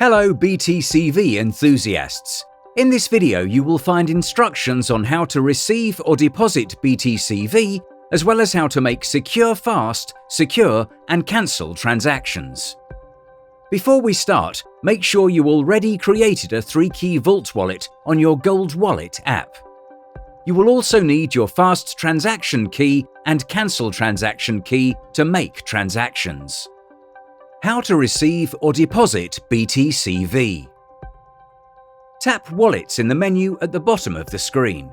Hello BTCV enthusiasts! In this video you will find instructions on how to receive or deposit BTCV, as well as how to make secure, fast, secure and cancel transactions. Before we start, make sure you already created a 3-key Vault wallet on your Gold Wallet app. You will also need your fast transaction key and cancel transaction key to make transactions. How to receive or deposit BTCV. Tap Wallets in the menu at the bottom of the screen.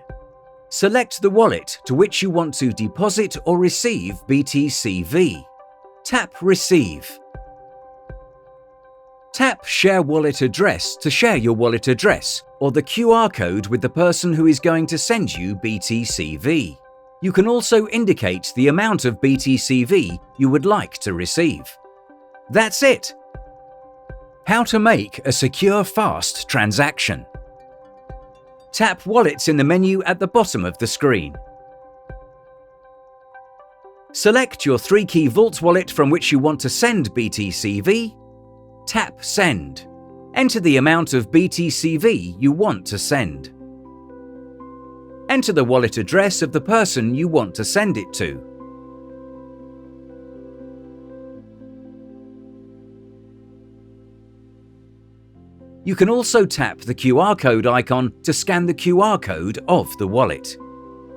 Select the wallet to which you want to deposit or receive BTCV. Tap Receive. Tap Share Wallet Address to share your wallet address or the QR code with the person who is going to send you BTCV. You can also indicate the amount of BTCV you would like to receive. That's it! How to make a secure, fast transaction. Tap Wallets in the menu at the bottom of the screen. Select your 3-key Vault wallet from which you want to send BTCV. Tap Send. Enter the amount of BTCV you want to send. Enter the wallet address of the person you want to send it to. You can also tap the QR code icon to scan the QR code of the wallet.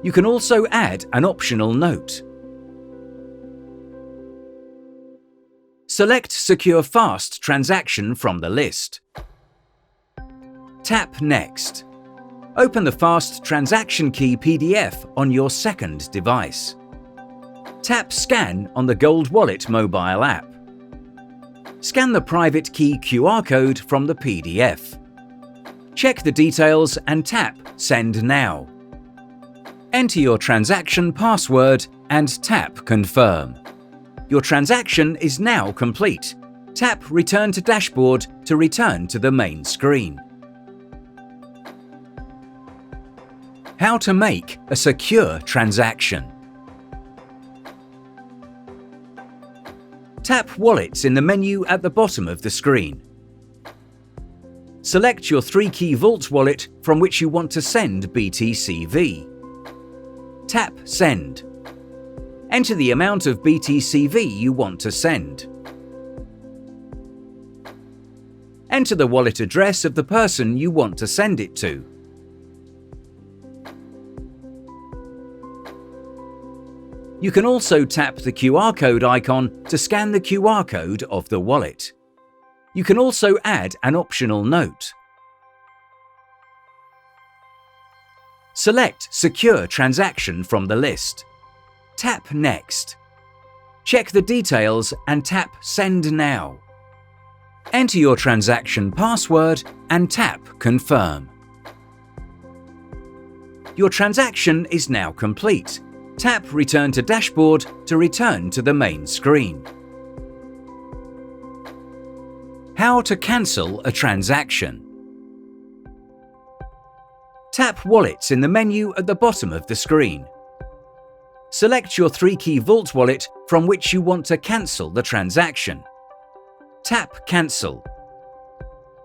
You can also add an optional note. Select Secure Fast Transaction from the list. Tap Next. Open the Fast Transaction Key PDF on your second device. Tap Scan on the Gold Wallet mobile app. Scan the private key QR code from the PDF. Check the details and tap Send Now. Enter your transaction password and tap Confirm. Your transaction is now complete. Tap Return to Dashboard to return to the main screen. How to make a secure transaction. Tap Wallets in the menu at the bottom of the screen. Select your 3-key Vault wallet from which you want to send BTCV. Tap Send. Enter the amount of BTCV you want to send. Enter the wallet address of the person you want to send it to. You can also tap the QR code icon to scan the QR code of the wallet. You can also add an optional note. Select Secure Transaction from the list. Tap Next. Check the details and tap Send Now. Enter your transaction password and tap Confirm. Your transaction is now complete. Tap Return to Dashboard to return to the main screen. How to cancel a transaction. Tap Wallets in the menu at the bottom of the screen. Select your 3-key Vault wallet from which you want to cancel the transaction. Tap Cancel.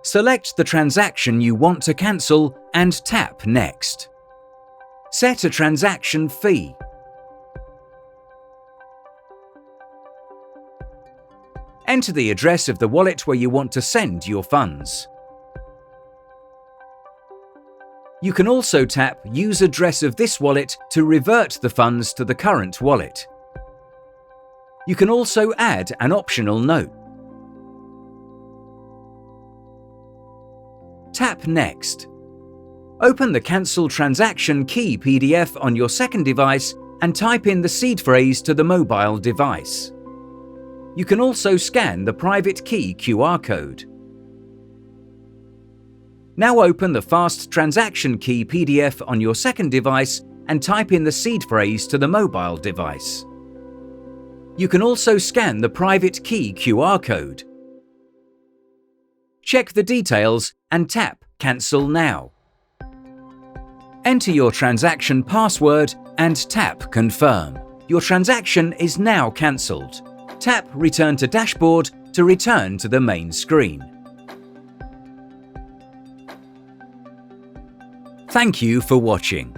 Select the transaction you want to cancel and tap Next. Set a transaction fee. Enter the address of the wallet where you want to send your funds. You can also tap Use address of this wallet to revert the funds to the current wallet. You can also add an optional note. Tap Next. Open the Cancel Transaction Key PDF on your second device and type in the seed phrase to the mobile device. You can also scan the private key QR code. Now open the Fast Transaction Key PDF on your second device and type in the seed phrase to the mobile device. You can also scan the private key QR code. Check the details and tap Cancel Now. Enter your transaction password and tap Confirm. Your transaction is now cancelled. Tap Return to Dashboard to return to the main screen. Thank you for watching.